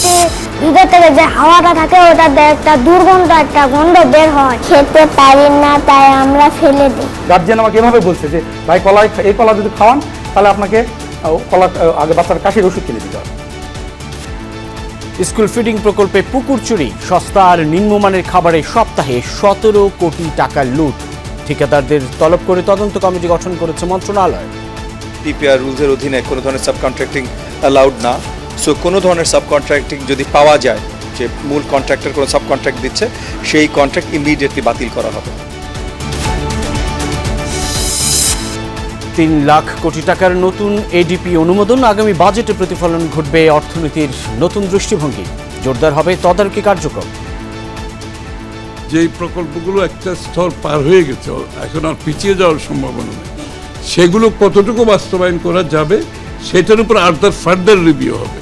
রুটি ভিতর থেকে যে হাওয়াটা থাকে ওটাতে একটা দুর্গন্ধ একটা গন্ধ বের হয়, খেতে পারি না, তাই আমরা ফেলে দিই। গার্জিয়ান আমাকে এভাবে বলছে যে ভাই কলা, এই কলা যদি খাওয়ান তাহলে আপনাকে কলা আগে বাচ্চার কাশির ওষুধ কিনে দিতে হবে। স্কুল ফিডিং প্রকল্পে পুকুর চুরি, সস্তা আর নিম্নমানের খাবারে সপ্তাহে 17 কোটি টাকার লুট। ঠিকাদারদের তলব করে তদন্ত কমিটি গঠন করেছে মন্ত্রণালয়। পিপিআর রুলসের অধীনে কোনো ধরনের সাব কন্ট্রাক্টিং অ্যালাউড না। সো কোনো ধরনের সাব কন্ট্রাক্টিং যদি পাওয়া যায় যে মূল কন্ট্রাক্টর কোনো সাব কন্ট্রাক্ট দিচ্ছে, সেই কন্ট্রাক্ট ইমিডিয়েটলি বাতিল করা হবে। 3 লাখ কোটি টাকার নতুন এডিপি অনুমোদন, আগামী বাজেটে প্রতিফলন ঘটবে অর্থনীতির নতুন দৃষ্টিভঙ্গি, জোরদার হবে তদারকি কার্যক্রম। যেই প্রকল্পগুলো একটা স্তর পার হয়ে গেছে, এখন আর পিছিয়ে যাওয়ার সম্ভাবনা নেই, সেগুলো কতটুকু বাস্তবায়ন করা যাবে সেটার উপর ফার্দার রিভিউ হবে।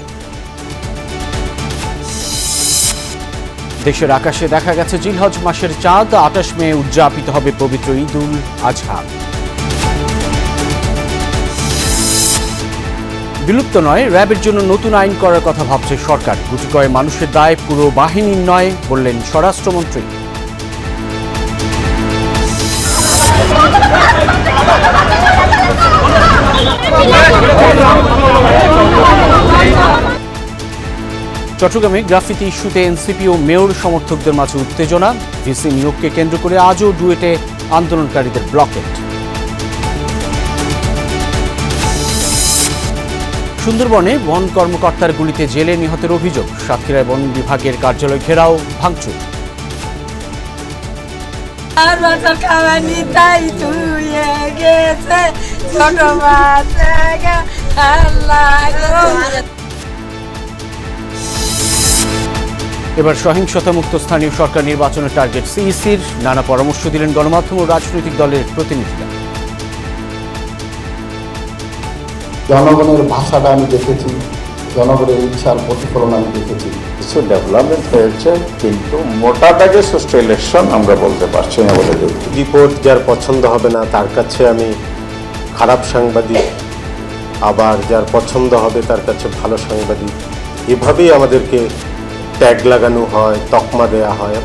দেশের আকাশে দেখা গেছে জিলহজ মাসের চাঁদ, 28 মে উদযাপিত হবে পবিত্র ঈদ উল আজহা। বিলুপ্ত নয়, র্যাবের জন্য নতুন আইন করার কথা ভাবছে সরকার। গুটি কয়েক মানুষের দায় পুরো বাহিনীর নয়, বললেন স্বরাষ্ট্রমন্ত্রী। চট্টগ্রামে গ্রাফিতি ইস্যুতে এনসিপি ও মেয়র সমর্থকদের মাঝে উত্তেজনা, ভিসি নিয়োগকে কেন্দ্র করে আজও ডুয়েটে আন্দোলনকারীদের ব্লকেট। সুন্দরবনে বন কর্মকর্তার গুলিতে জেলে নিহতের অভিযোগ, সাতক্ষীরায় বন বিভাগের কার্যালয় ঘেরাও, ভাঙচুর। এবার সহিংসতামুক্ত স্থানীয় সরকার নির্বাচনের টার্গেট সিইসির, নানা পরামর্শ দিলেন গণমাধ্যম ও রাজনৈতিক দলের প্রতিনিধিরা। জনগণের ভাষাটা আমি দেখেছি, জনগণের ইচ্ছার প্রতিফলন আমি দেখেছি। কিছু ডেভেলপমেন্ট হয়েছে, কিন্তু মোটাটাকে সুষ্ঠু ইলেকশন আমরা বলতে পারছি না বলে দেখি। রিপোর্ট যার পছন্দ হবে না তার কাছে আমি খারাপ সাংবাদিক, আবার যার পছন্দ হবে তার কাছে ভালো সাংবাদিক, এভাবেই আমাদেরকে ট্যাগ লাগানো হয়, তকমা দেয়া হয়।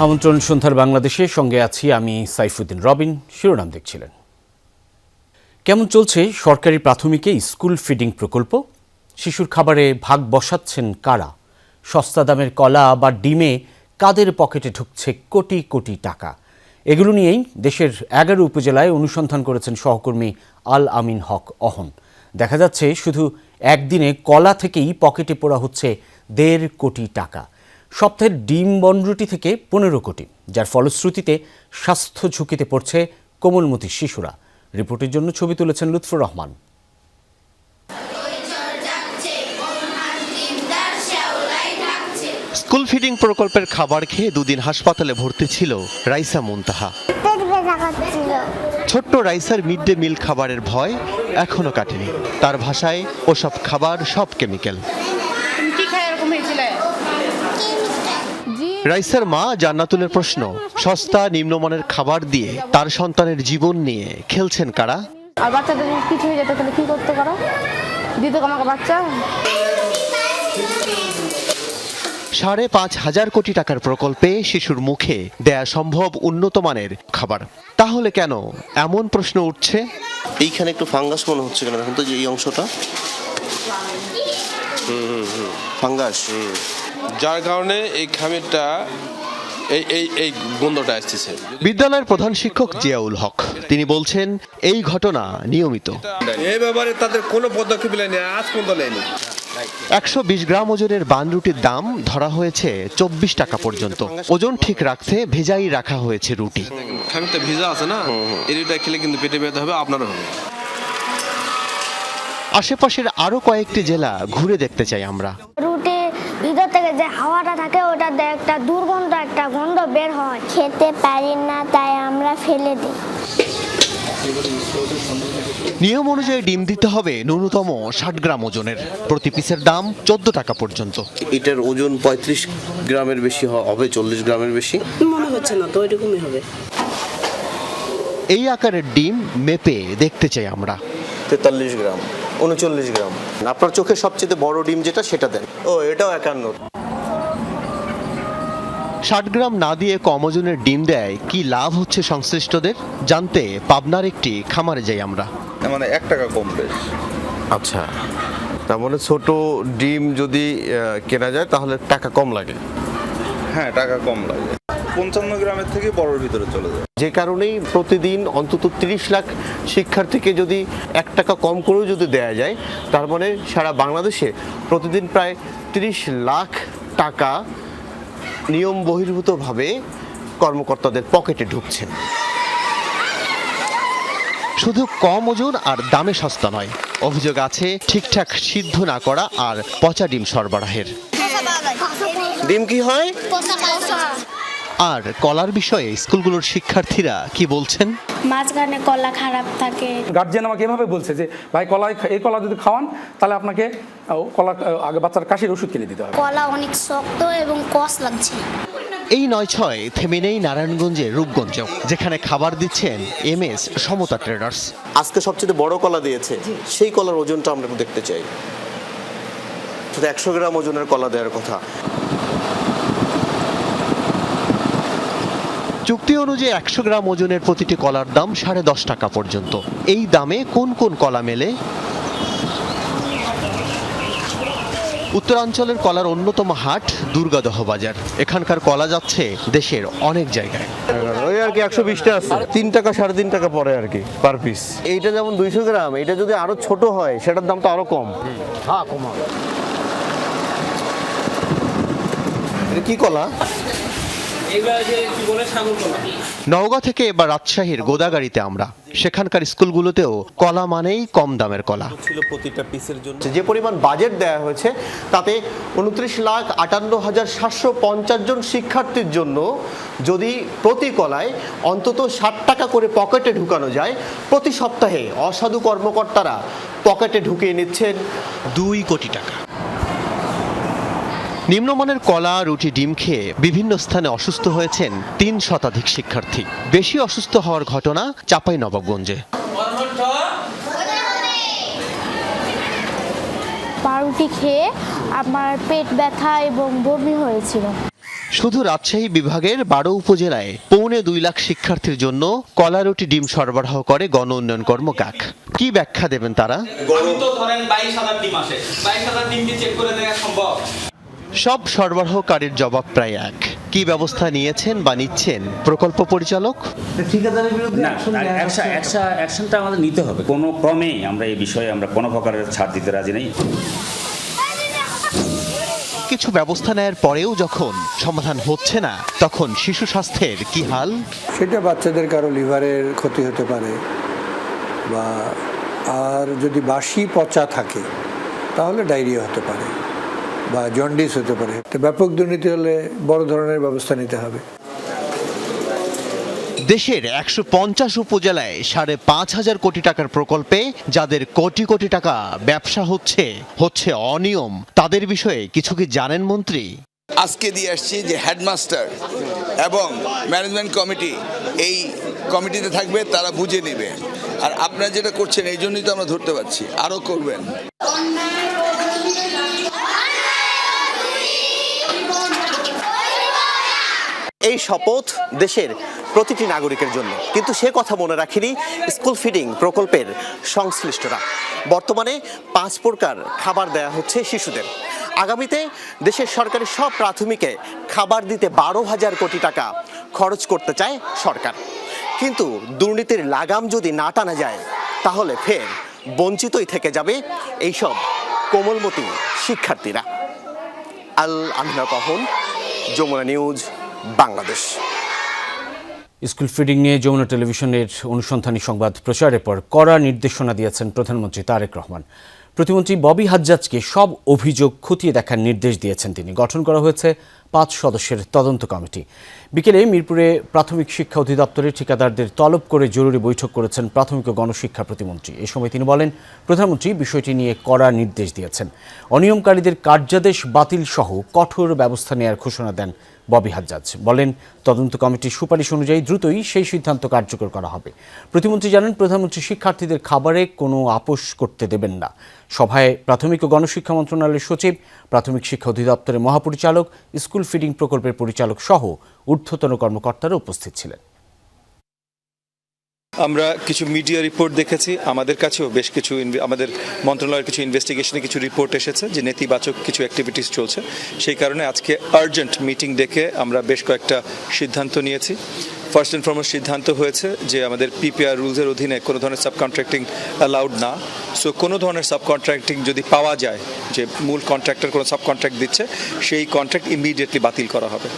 আমন্ত্রণ সন্ধ্যার বাংলাদেশের সঙ্গে আছি আমি সাইফুদ্দিন রবিন। শিরোনাম দেখছিলেন। কেমন চলছে সরকারি প্রাথমিকে স্কুল ফিডিং প্রকল্প? শিশুর খাবারে ভাগ বসাচ্ছেন কারা? সস্তা দামের কলা বা ডিমে কাদের পকেটে ঢুকছে কোটি কোটি টাকা? এগুলো নিয়েই দেশের 11 উপজেলায় অনুসন্ধান করেছেন সহকর্মী আল আমিন হক অহন। দেখা যাচ্ছে শুধু একদিনে কলা থেকেই পকেটে পোড়া হচ্ছে 1.5 কোটি টাকা। সপ্তাহের ডিম বনরুটি থেকে 15 কোটি, যার ফলশ্রুতিতে স্বাস্থ্য ঝুঁকিতে পড়ছে কোমলমতি শিশুরা। রিপোর্টের জন্য ছবি তুলেছেন লুৎফুর রহমান। স্কুল ফিডিং প্রকল্পের খাবার খেয়ে 2 দিন হাসপাতালে ভর্তি ছিল রাইসা মুনতাহা। ছোট্ট রাইসার মিড ডে মিল খাবারের ভয় এখনো কাটেনি। তার ভাষায় ওসব খাবার সব কেমিক্যাল। রাইসার মা জান্নাতুলের প্রশ্ন, সস্তা নিম্নমানের খাবার দিয়ে তার সন্তানের জীবন নিয়ে খেলছেন কারা? আর বাচ্চাদের কিছু হয়ে যেত তাহলে কি করতে পারো? দিত আমাকে বাচ্চা। 5,500 কোটি টাকার প্রকল্পে শিশুর মুখে দেয়া সম্ভব উন্নত মানের খাবার। তাহলে কেন এমন প্রশ্ন উঠছে? এইখানে একটু ফাঙ্গাস মনে হচ্ছে কেন? দেখুন তো যে এই অংশটা ফাঙ্গাস, যার কারণে এই খামিরটা এই গন্ধটা আসছে। বিদ্যালয়ের প্রধান শিক্ষক জিয়াউল হক তিনি বলছেন, এই ঘটনা নিয়মিত। এই ব্যাপারে তাদের কোনো পদক্ষেপ নেয়নি, আজ পর্যন্ত নেয়নি। 120 গ্রাম ওজনের বানরুটির দাম ধরা হয়েছে 24 টাকা পর্যন্ত। ওজন ঠিক রাখতে ভেজাই রাখা হয়েছে রুটি। খামিরটা ভেজা আছে না, এই রুটিটা খেলে কিন্তু পেটে ব্যথা হবে, আপনারও হবে। আশেপাশের আরো কয়েকটি জেলা ঘুরে দেখতে চাই আমরা। রুটি ভিতর থেকে যে হাওয়াটা থাকে ওটাতে একটা দুর্গন্ধ একটা গন্ধ বের হয়, খেতে পারি না, তাই আমরা ফেলে দিই। নিয়ম অনুযায়ী ডিম দিতে হবে ন্যূনতম 60 গ্রাম ওজনের। প্রতি পিসের দাম 14 টাকা পর্যন্ত। এটার ওজন 35 গ্রামের বেশি হবে, 40 গ্রামের বেশি মনে হচ্ছে না তো, এরকমই হবে। এই আকারের ডিম মেপে দেখতে চাই আমরা। 43 গ্রাম, 39 গ্রাম। আপনার চোখে সবচেয়ে বড় ডিম যেটা সেটা দেন। ও, এটাও 51। 60 গ্রাম না দিয়ে কম ওজনের ডিম দেয় কি লাভ হচ্ছে সংশ্লিষ্টদের? জানতে পাবনার একটি খামারে যাই আমরা। মানে 1 টাকা কম বেশ। আচ্ছা, তার মানে ছোট ডিম যদি কেনা যায় তাহলে টাকা কম লাগে। হ্যাঁ, টাকা কম লাগে। 55 গ্রামের থেকে বড়র ভিতরে চলে যায়। যে কারণেই প্রতিদিন অন্তত 30 লাখ শিক্ষার্থীকে যদি 1 টাকা কম করেও যদি দেয়া যায়, তার মানে সারা বাংলাদেশে প্রতিদিন প্রায় 30 লাখ টাকা নিয়ম বহির্ভূতভাবে কর্মকর্তাদের পকেটে ঢুকছে। শুধু কম ওজন আর দামে সস্তা নয়, অভিযোগ আছে ঠিকঠাক সিদ্ধ না করা আর পচা ডিম সরবরাহের। ডিম কি হয়? আর কলার বিষয়ে স্কুলগুলোর শিক্ষার্থীরা কি বলছেন? মাঝখানে কলা খারাপ থাকে। গার্জিয়ান আমাকে এভাবে বলছে যে ভাই এই কলা যদি খাওয়ান তাহলে আপনাকে কলা আগে বাচ্চার কাশির ওষুধ কিনে দিতে হবে। কলা অনেক শক্ত এবং কষ লাগছে। এই 9-6 থেমে নেই নারায়ণগঞ্জের রূপগঞ্জেও, যেখানে খাবার দিচ্ছেন MS সমতা ট্রেডার্স। আজকে সবচেয়ে বড় কলা দিয়েছে, সেই কলার ওজনটা আমরা একটু দেখতে চাই। 100 গ্রাম ওজনের কলা দেওয়ার কথা। চুক্তি অনুযায়ী 100 গ্রাম ওজনের প্রতিটি কলার দাম 10.5 টাকা পর্যন্ত। এই দামে কোন কোন কলা মেলে? উত্তরাঞ্চলের কলার অন্যতম হাট দুর্গাদহ বাজার। এখানকার কলা যাচ্ছে দেশের অনেক জায়গায়। ওই আর কি 120টা আছে, 3 টাকা 3.5 টাকা পরে আর কি পার পিস। এইটা যেমন 200 গ্রাম, এটা যদি আরো ছোট হয় সেটার দাম তো আরো কম। হ্যাঁ, কম হবে। এটা কি কলা? নওগাঁ থেকে এবার রাজশাহীর গোদাগাড়িতে আমরা। সেখানকার স্কুলগুলোতেও কলা মানেই কম দামের কলা। ছিল প্রতিটা পিসের জন্য যে পরিমাণ বাজেট দেওয়া হয়েছে, তাতে 29,58,750 জন শিক্ষার্থীর জন্য যদি প্রতি কলায় অন্তত 60 টাকা করে পকেটে ঢুকানো যায়, প্রতি সপ্তাহে অসাধু কর্মকর্তারা পকেটে ঢুকিয়ে নিচ্ছেন 2 কোটি টাকা। নিম্নমানের কলা, রুটি, ডিম খেয়ে বিভিন্ন স্থানে অসুস্থ হয়েছেন 3 শতাধিক শিক্ষার্থী। বেশি অসুস্থ হওয়ার ঘটনা চাঁপাইনবাবগঞ্জে। পাউরুটি খেয়ে আমার পেট ব্যথা এবং বমি হয়েছিল। শুধু রাজশাহী বিভাগের 12 উপজেলায় 2.25 লাখ শিক্ষার্থীর জন্য কলা, রুটি, ডিম সরবরাহ করে গণ উন্নয়ন কর্ম কাক। কি ব্যাখ্যা দেবেন তারা? সব সরবরাহকারীর জবাব প্রায় এক। কি ব্যবস্থা নিয়েছেন বা নিচ্ছেন প্রকল্প পরিচালক? ঠিকাদারের বিরুদ্ধে অ্যাকশনটা আমাদের নিতে হবে। কোনো ক্রমেই আমরা এই বিষয়ে কোনো প্রকারের ছাড় দিতে রাজি নেই। কিছু ব্যবস্থা নেয়ার পরেও যখন সমাধান হচ্ছে না, তখন শিশু স্বাস্থ্যের কি হাল? সেটা বাচ্চাদের কারো লিভারের ক্ষতি হতে পারে, বা আর যদি বাসি পচা থাকে তাহলে ডায়রিয়া হতে পারে বা জন্ডিস হতে পারে। তো ব্যাপক দুর্নীতি হলে বড় ধরনের ব্যবস্থা নিতে হবে। দেশের 150 উপজেলায় 5,500 কোটি টাকার প্রকল্পে যাদের কোটি কোটি টাকা ব্যবসা হচ্ছে অনিয়ম, তাদের বিষয়ে কিছু কি জানেন মন্ত্রী? আজকে দিয়ে আসছি যে হেডমাস্টার এবং ম্যানেজমেন্ট কমিটি এই কমিটিতে থাকবে, তারা বুঝে নেবে। আর আপনারা যেটা করছেন এই জন্যই তো আমরা ধরতে পারছি, আরও করবেন। এই শপথ দেশের প্রতিটি নাগরিকের জন্য, কিন্তু সে কথা মনে রাখেনি স্কুল ফিডিং প্রকল্পের সংশ্লিষ্টরা। বর্তমানে 5 প্রকার খাবার দেয়া হচ্ছে শিশুদের। আগামীতে দেশের সরকারি সব প্রাথমিকে খাবার দিতে 12,000 কোটি টাকা খরচ করতে চায় সরকার। কিন্তু দুর্নীতির লাগাম যদি না টানা যায়, তাহলে ফের বঞ্চিতই থেকে যাবে এইসব কোমলমতি শিক্ষার্থীরা। আল আমিনা কহন, Jamuna news, Bangladesh. School feeding নিয়ে যমুনা টেলিভিশনের অনুসন্ধানী সংবাদ প্রচারের পর কড়া নির্দেশনা দিয়েছেন প্রধানমন্ত্রী তারেক রহমান। প্রতিমন্ত্রী ববি হাজ্জাজকে সব অভিযোগ খতিয়ে দেখার নির্দেশ দিয়েছেন তিনি। গঠন করা হয়েছে 5 সদস্যের তদন্ত কমিটি। বিকেলে মিরপুরে প্রাথমিক শিক্ষা অধিদপ্তরের ঠিকাদারদের তলব করে জরুরি বৈঠক করেছেন প্রাথমিক ও গণশিক্ষা প্রতিমন্ত্রী। এ সময় তিনি বলেন, প্রধানমন্ত্রী বিষয়টি নিয়ে কড়া নির্দেশ দিয়েছেন। অনিয়মকারীদের কার্যাদেশ বাতিল সহ কঠোর ব্যবস্থা নেওয়ার ঘোষণা দেন ববি হাজ্জাজ। বলেন, তদন্ত কমিটির সুপারিশ অনুযায়ী দ্রুতই সেই সিদ্ধান্ত কার্যকর করা হবে। প্রতিমন্ত্রী জানান, প্রধানমন্ত্রী শিক্ষার্থীদের খাবারে কোনো আপোষ করতে দেবেন না। সভায় প্রাথমিক ও গণশিক্ষা মন্ত্রণালয়ের সচিব, প্রাথমিক শিক্ষা অধিদপ্তরের মহাপরিচালক, স্কুল ফিডিং প্রকল্পের পরিচালক সহ ঊর্ধ্বতন কর্মকর্তারা উপস্থিত ছিলেন। আমরা কিছু মিডিয়া রিপোর্ট দেখেছি, আমাদের কাছেও বেশ কিছু আমাদের মন্ত্রণালয়ের কিছু ইনভেস্টিগেশনে কিছু রিপোর্ট এসেছে যে নেতিবাচক কিছু অ্যাক্টিভিটিস চলছে। সেই কারণে আজকে আর্জেন্ট মিটিং ডেকে আমরা বেশ কয়েকটা সিদ্ধান্ত নিয়েছি। ফার্স্ট অ্যান্ড ফরমোস্ট সিদ্ধান্ত হয়েছে যে আমাদের পিপিআর রুলসের অধীনে কোনো ধরনের সাবকন্ট্রাক্টিং অ্যালাউড না। সো কোনো ধরনের সাবকন্ট্রাক্টিং যদি পাওয়া যায় যে মূল কন্ট্রাক্টর কোনো সাবকন্ট্রাক্ট দিচ্ছে, সেই কন্ট্রাক্ট ইমিডিয়েটলি বাতিল করা হবে।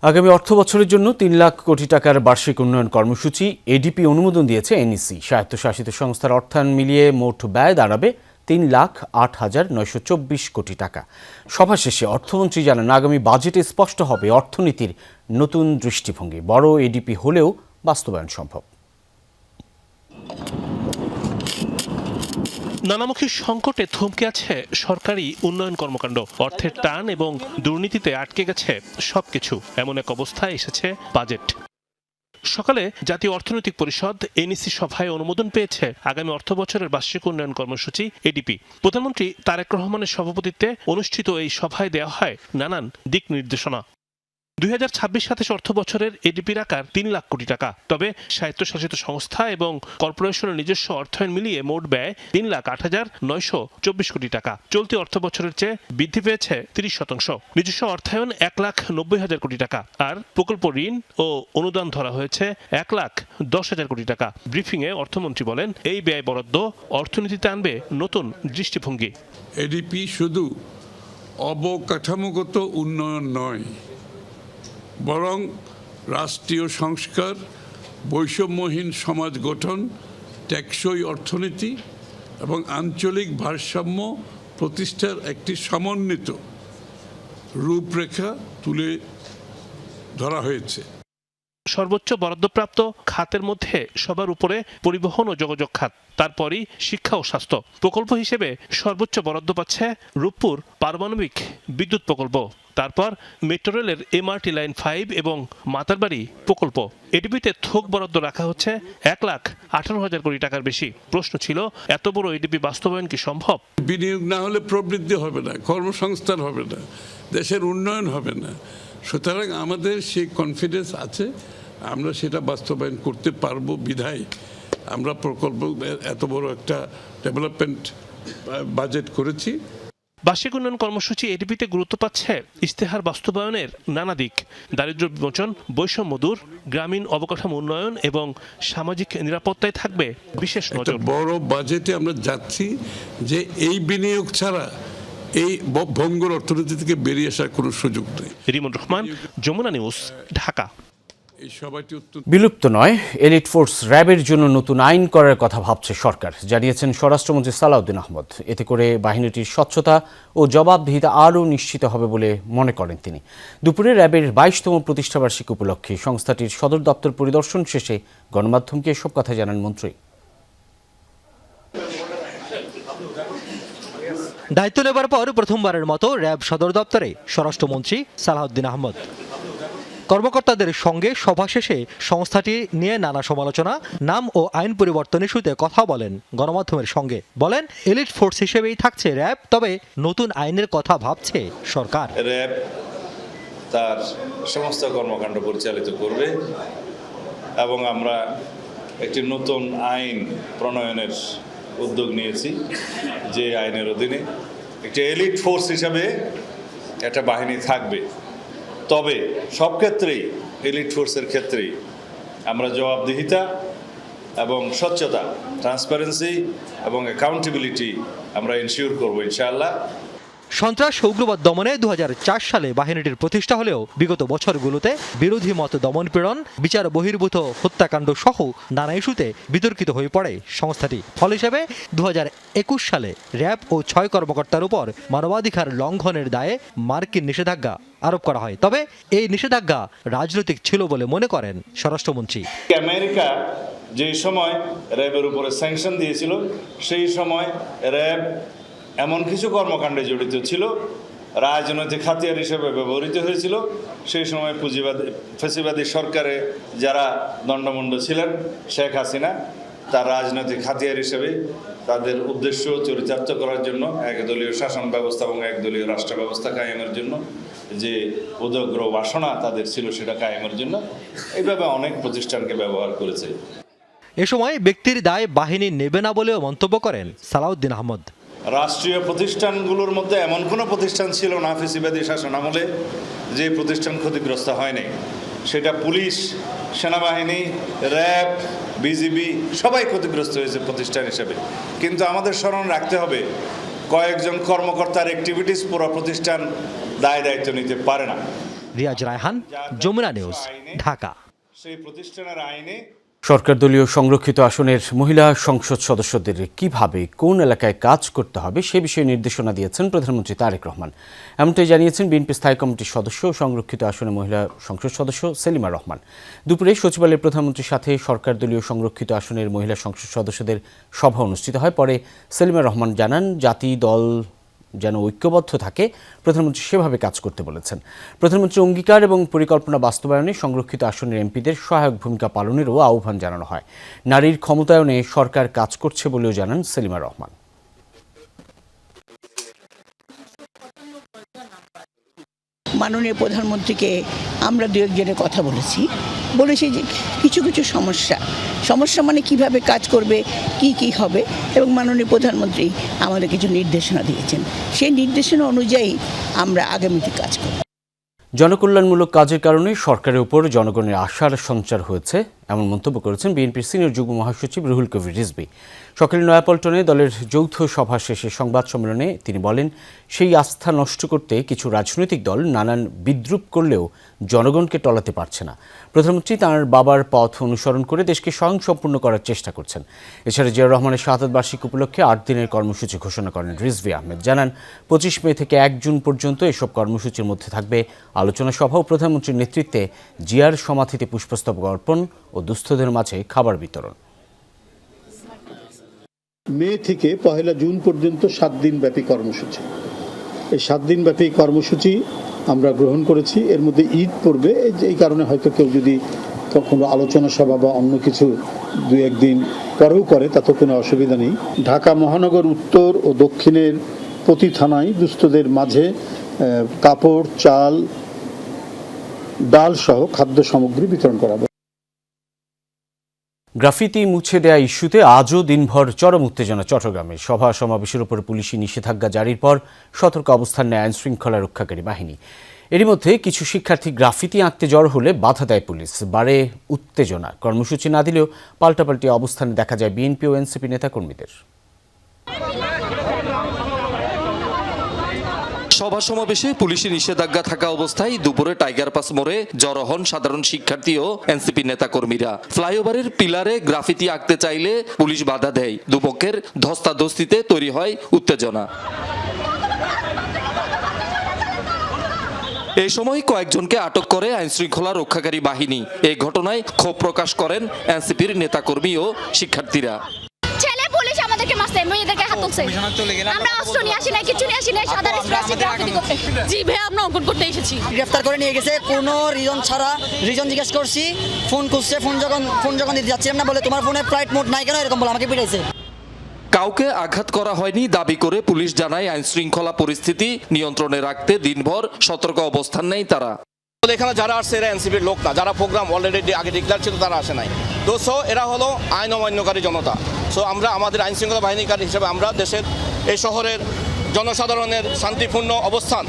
আগামী অর্থ বছরের জন্য 3 লাখ কোটি টাকার বার্ষিক উন্নয়ন কর্মসূচি এডিপি অনুমোদন দিয়েছে এনইসি। স্বায়ত্তশাসিত সংস্থার অর্থায়ন মিলিয়ে মোট ব্যয় দাঁড়াবে 3,08,924 কোটি টাকা। সভা শেষে অর্থমন্ত্রী জানান, আগামী বাজেটে স্পষ্ট হবে অর্থনীতির নতুন দৃষ্টিভঙ্গি। বড় এডিপি হলেও বাস্তবায়ন সম্ভব। নানামুখী সংকটে থমকে আছে সরকারি উন্নয়ন কর্মকাণ্ড। অর্থের টান এবং দুর্নীতিতে আটকে গেছে সবকিছু। এমন এক অবস্থায় এসেছে বাজেট। সকালে জাতীয় অর্থনৈতিক পরিষদ এনইসি সভায় অনুমোদন পেয়েছে আগামী অর্থ বছরের বার্ষিক উন্নয়ন কর্মসূচি এডিপি। প্রধানমন্ত্রী তারেক রহমানের সভাপতিত্বে অনুষ্ঠিত এই সভায় দেওয়া হয় নানান দিক নির্দেশনা। 2026-27 অর্থ বছরের এডিপির আকার 3 লাখ কোটি টাকা। তবে স্বায়ত্তশাসিত সংস্থা এবং কর্পোরেশনের নিজস্ব অর্থায়ন মিলিয়ে মোট ব্যয় 3,08,924 কোটি টাকা। চলতি অর্থ বছরের চেয়ে বৃদ্ধি পেয়েছে 30%। নিজস্ব অর্থায়ন 1,90,000 কোটি টাকা, আর প্রকল্প ঋণ ও অনুদান ধরা হয়েছে 1,10,000 কোটি টাকা। ব্রিফিংয়ে অর্থমন্ত্রী বলেন, এই ব্যয় বরাদ্দ অর্থনীতিতে আনবে নতুন দৃষ্টিভঙ্গি। এডিপি শুধু অবকাঠামোগত উন্নয়ন নয়, বরং রাষ্ট্রীয় সংস্কার, বৈষম্যহীন সমাজ গঠন, টেকসই অর্থনীতি এবং আঞ্চলিক ভারসাম্য প্রতিষ্ঠার একটি সমন্বিত রূপরেখা তুলে ধরা হয়েছে। সর্বোচ্চ বরাদ্দপ্রাপ্ত খাতের মধ্যে সবার উপরে পরিবহন ও যোগাযোগ খাত, তারপরই শিক্ষা ও স্বাস্থ্য। প্রকল্প হিসেবে সর্বোচ্চ বরাদ্দ পাচ্ছে রূপপুর পারমাণবিক বিদ্যুৎ প্রকল্প, তারপর মেট্রো রেলের এমআরটি লাইন 5 এবং মাতারবাড়ি প্রকল্প। এডিপিতে থোক বরাদ্দ রাখা হচ্ছে 1,18,000 কোটি টাকার বেশি। প্রশ্ন ছিল, এত বড় এডিপি বাস্তবায়ন কি সম্ভব? বিনিয়োগ না হলে প্রবৃদ্ধি হবে না, কর্মসংস্থান হবে না, দেশের উন্নয়ন হবে না। সুতরাং আমাদের সেই কনফিডেন্স আছে, আমরা সেটা বাস্তবায়ন করতে পারবো বিধায় আমরা প্রকল্প এত বড় একটা ডেভেলপমেন্ট বাজেট করেছি। বার্ষিক উন্নয়ন কর্মসূচি এডিপিতে গুরুত্ব পাচ্ছে ইশতেহার বাস্তবায়নের নানা দিক। দারিদ্র্য বিমোচন, বৈষম্য দূর, গ্রামীণ অবকাঠামো উন্নয়ন এবং সামাজিক নিরাপত্তায় থাকবে বিশেষ নজর। বড় বাজেটে আমরা যাচ্ছি যে এই বিনিয়োগ ছাড়া এই ভঙ্গুর অর্থনীতি থেকে বেরিয়ে আসার কোনো সুযোগ নেই। রিমন রহমান, যমুনা নিউজ, ঢাকা। বিলুপ্ত নয়, এলিট ফোর্স র্যাবের জন্য নতুন আইন করার কথা ভাবছে সরকার, জানিয়েছেন স্বরাষ্ট্রমন্ত্রী সালাউদ্দিন আহমদ। এতে করে বাহিনীটির স্বচ্ছতা ও জবাবদিহিতা আরও নিশ্চিত হবে বলে মনে করেন তিনি। দুপুরে র্যাবের 22তম প্রতিষ্ঠাবার্ষিকী উপলক্ষে সংস্থাটির সদর দপ্তর পরিদর্শন শেষে গণমাধ্যমকে এসব কথা জানান মন্ত্রী। দায়িত্ব নেবার পর প্রথমবারের মতো র্যাব সদর দপ্তরে স্বরাষ্ট্রমন্ত্রী সালাউদ্দিন আহমদ। কর্মকর্তাদের সঙ্গে সভা শেষে সংস্থাটি নিয়ে নানা সমালোচনা, নাম ও আইন পরিবর্তন ইস্যুতে কথা বলেন গণমাধ্যমের সঙ্গে। বলেন, এলিট ফোর্স হিসেবেই থাকছে র্যাব, তবে নতুন আইনের কথা ভাবছে সরকার। র্যাব তার সমস্ত কর্মকাণ্ড পরিচালিত করবে এবং আমরা একটি নতুন আইন প্রণয়নের উদ্যোগ নিয়েছি, যে আইনের অধীনে একটি এলিট ফোর্স হিসাবে একটা বাহিনী থাকবে। তবে সব ক্ষেত্রেই, এলিট ফোর্সের ক্ষেত্রেই আমরা জবাবদিহিতা এবং স্বচ্ছতা, ট্রান্সপারেন্সি এবং অ্যাকাউন্টেবিলিটি আমরা ইনশিওর করব ইনশাআল্লাহ। সন্ত্রাস ও উগ্রবাদ দমনে 2004 সালে বাহিনীটির প্রতিষ্ঠা হলেও বিগত বছরগুলোতে বিরোধী মত দমন পীড়ন, বিচার বহির্ভূত হত্যাকাণ্ড সহ নানা ইস্যুতে বিতর্কিত হয়ে পড়ে সংস্থাটি। ফল হিসেবে 2021 সালে র্যাব ও 6 কর্মকর্তার উপর মানবাধিকার লঙ্ঘনের দায়ে মার্কিন নিষেধাজ্ঞা আরোপ করা হয়। তবে এই নিষেধাজ্ঞা রাজনৈতিক ছিল বলে মনে করেন স্বরাষ্ট্রমন্ত্রী। আমেরিকা যে সময় র্যাবের উপরে স্যাংশন দিয়েছিল, সেই সময় র্যাব এমন কিছু কর্মকাণ্ডে জড়িত ছিল, রাজনৈতিক হাতিয়ার হিসেবে ব্যবহৃত হয়েছিল। সেই সময় ফ্যাসিবাদী সরকারে যারা দণ্ডমুণ্ড ছিলেন, শেখ হাসিনা তার রাজনৈতিক হাতিয়ার হিসেবে তাদের উদ্দেশ্য চরিতার্থ করার জন্য, একদলীয় শাসন ব্যবস্থা এবং একদলীয় রাষ্ট্র ব্যবস্থা কায়েমের জন্য যে উদগ্র বাসনা তাদের ছিল, সেটা কায়েমের জন্য এইভাবে অনেক প্রতিষ্ঠানকে ব্যবহার করেছে। এ সময় ব্যক্তির দায় বাহিনী নেবে না বলেও মন্তব্য করেন সালাউদ্দিন আহমদ। রাষ্ট্রীয় প্রতিষ্ঠানগুলোর মধ্যে এমন কোনো প্রতিষ্ঠান ছিল না ফ্যাসিবাদী শাসন আমলে যে প্রতিষ্ঠান ক্ষতিগ্রস্ত হয়নি। সেটা পুলিশ, সেনাবাহিনী, র্যাব, বিজিবি সবাই ক্ষতিগ্রস্ত হয়েছে প্রতিষ্ঠান হিসেবে। কিন্তু আমাদের স্মরণ রাখতে হবে, কয়েকজন কর্মকর্তার অ্যাক্টিভিটিস পুরো প্রতিষ্ঠান দায় দায়িত্ব নিতে পারে না। রিয়াজ রায়হান, যমুনা নিউজ, ঢাকা। সেই প্রতিষ্ঠানের আইনে সরকার দলীয় সংরক্ষিত আসনের মহিলা সংসদ সদস্যদের কিভাবে কোন এলাকায় কাজ করতে হবে সে বিষয়ে নির্দেশনা দিয়েছেন প্রধানমন্ত্রী তারেক রহমান। এমনটাই জানিয়েছেন বিএনপি স্থায়ী কমিটির সদস্য ও সংরক্ষিত আসনের মহিলা সংসদ সদস্য সেলিমা রহমান। দুপুরে সচিবালয়ে প্রধানমন্ত্রীর সাথে সরকার দলীয় সংরক্ষিত আসনের মহিলা সংসদ সদস্যদের সভা অনুষ্ঠিত হয়। পরে সেলিমা রহমান জানান, জাতি দল যেন ঐক্যবদ্ধ থাকে, প্রধানমন্ত্রী সেভাবে কাজ করতে বলেছেন। প্রধানমন্ত্রীর অঙ্গীকার এবং পরিকল্পনা বাস্তবায়নে সংরক্ষিত আসনের এমপিদের সহায়ক ভূমিকা পালনেরও আহ্বান জানানো হয়। নারীর ক্ষমতায়নে সরকার কাজ করছে বলেও জানান সেলিমা রহমান। মাননীয় প্রধানমন্ত্রীকে আমরা দু একজনের কথা বলেছি যে কিছু কিছু সমস্যা মানে কিভাবে কাজ করবে, কি হবে, এবং মাননীয় প্রধানমন্ত্রী আমাদের কিছু নির্দেশনা দিয়েছেন। সেই নির্দেশনা অনুযায়ী আমরা আগামীতে কাজ করব। জনকল্যাণমূলক কাজের কারণে সরকারের উপর জনগণের আশার সঞ্চার হয়েছে, এমন মন্তব্য করেছেন বিএনপির সিনিয়র যুগ্ম মহাসচিব রুহুল কবির রিজভী। সকালে নয়াপল্টনে দলের যৌথ সভা শেষে সংবাদ সম্মেলনে তিনি বলেন, সেই আস্থা নষ্ট করতে কিছু রাজনৈতিক দল নানান বিদ্রূপ করলেও জনগণকে টলাতে পারছে না। প্রধানমন্ত্রী তাঁর বাবার পথ অনুসরণ করে দেশকে স্বয়ংসম্পূর্ণ করার চেষ্টা করছেন। এছাড়া জিয়াউর রহমানের শাহাদাত বার্ষিকী উপলক্ষে 8 দিনের কর্মসূচি ঘোষণা করেন রিজভী আহমেদ। জানান, 25 মে থেকে 1 জুন পর্যন্ত এসব কর্মসূচির মধ্যে থাকবে আলোচনা সভা ও প্রধানমন্ত্রীর নেতৃত্বে জিয়ার সমাধিতে পুষ্পস্তবক অর্পণ ও দুস্থদের মাঝে খাবার বিতরণ। মে থেকে 1 জুন পর্যন্ত 7 দিন ব্যাপী কর্মসূচি। এই 7 দিন ব্যাপী কর্মসূচি আমরা গ্রহণ করেছি। এর মধ্যে ঈদ পড়বে, এই কারণে হয়তো কেউ যদি কোনো আলোচনা সভা বা অন্য কিছু 2-1 দিন পরেও করে তাতে কোনো অসুবিধা নেই। ঢাকা মহানগর উত্তর ও দক্ষিণের প্রতি থানায় দুস্থদের মাঝে কাপড়, চাল, ডাল সহ খাদ্য সামগ্রী বিতরণ করা হবে। গ্রাফিতি মুছে দেয়া ইস্যুতে আজও দিনভর চরম উত্তেজনা চট্টগ্রামে। সভা সমাবেশের উপর পুলিশি নিষেধাজ্ঞা জারির পর সতর্ক অবস্থান নেয় আইন শৃঙ্খলা রক্ষাকারী বাহিনী। এরই মধ্যে কিছু শিক্ষার্থী গ্রাফিতি আঁকতে জড়ো হলে বাধা দেয় পুলিশ। বাড়ে উত্তেজনা। কর্মসূচি না দিলেও পাল্টাপাল্টি অবস্থানে দেখা যায় বিএনপি ও এনসিপি নেতাকর্মীদের। সভা সমাবেশে পুলিশি নিষেধাজ্ঞা থাকা অবস্থায় দুপুরে টাইগার পাস মোড়ে জড়ো হন সাধারণ শিক্ষার্থী ও এনসিপি নেতাকর্মীরা। ফ্লাইওভারের পিলারে গ্রাফিতি আঁকতে চাইলে পুলিশ বাধা দেয়। দুপক্ষের ধস্তাধস্তিতে তৈরি হয় উত্তেজনা। এই সময় কয়েকজনকে আটক করে আইন শৃঙ্খলা রক্ষাকারী বাহিনী। এই ঘটনায় ক্ষোভ প্রকাশ করেন এনসিপির নেতাকর্মী ও শিক্ষার্থীরা। গ্রেফতার করে নিয়ে গেছে কোনো রিজন ছাড়া। রিজন জিজ্ঞেস করছি, ফোন খুঁজছে, ফোন যখন দিতে যাচ্ছিলাম না বলে তোমার ফোনে ফ্লাইট মোড নাই কেন, এরকম বলে আমাকে পিটাইছে। কাউকে আঘাত করা হয়নি দাবি করে পুলিশ জানায় আইন শৃঙ্খলা পরিস্থিতি নিয়ন্ত্রণে রাখতে দিনভর সতর্ক অবস্থান নেই তারা। এখানে যারা আসছে এরা এনসিপির লোক না, যারা প্রোগ্রাম অলরেডি আগে ডিক্লেয়ার ছিল তারা আসে নাই। তো এরা হলো আইন অমান্যকারী জনতা। আমরা আমাদের আইন শৃঙ্খলা বাহিনীকারী হিসেবে আমরা দেশের এই শহরের জনসাধারণের শান্তিপূর্ণ অবস্থান,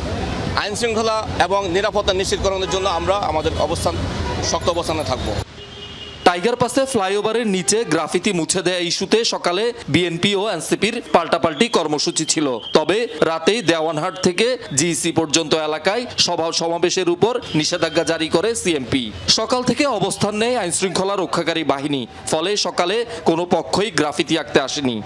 আইন শৃঙ্খলা এবং নিরাপত্তা নিশ্চিতকরণের জন্য আমরা আমাদের শক্ত অবস্থানে থাকবো। টাইগার পাসে ফ্লাইওভারের নিচে গ্রাফিতি মুছে দেয়া ইস্যুতে সকালে বিএনপি ও এনসিপির পাল্টাপাল্টি কর্মসূচি ছিল। তবে রাতেই দেওয়ানহাট থেকে জিইসি পর্যন্ত এলাকায় সভা সমাবেশের উপর নিষেধাজ্ঞা জারি করে সিএমপি। সকাল থেকে অবস্থান নেয় আইনশৃঙ্খলা রক্ষাকারী বাহিনী, ফলে সকালে কোনো পক্ষই গ্রাফিতি আঁকতে আসেনি।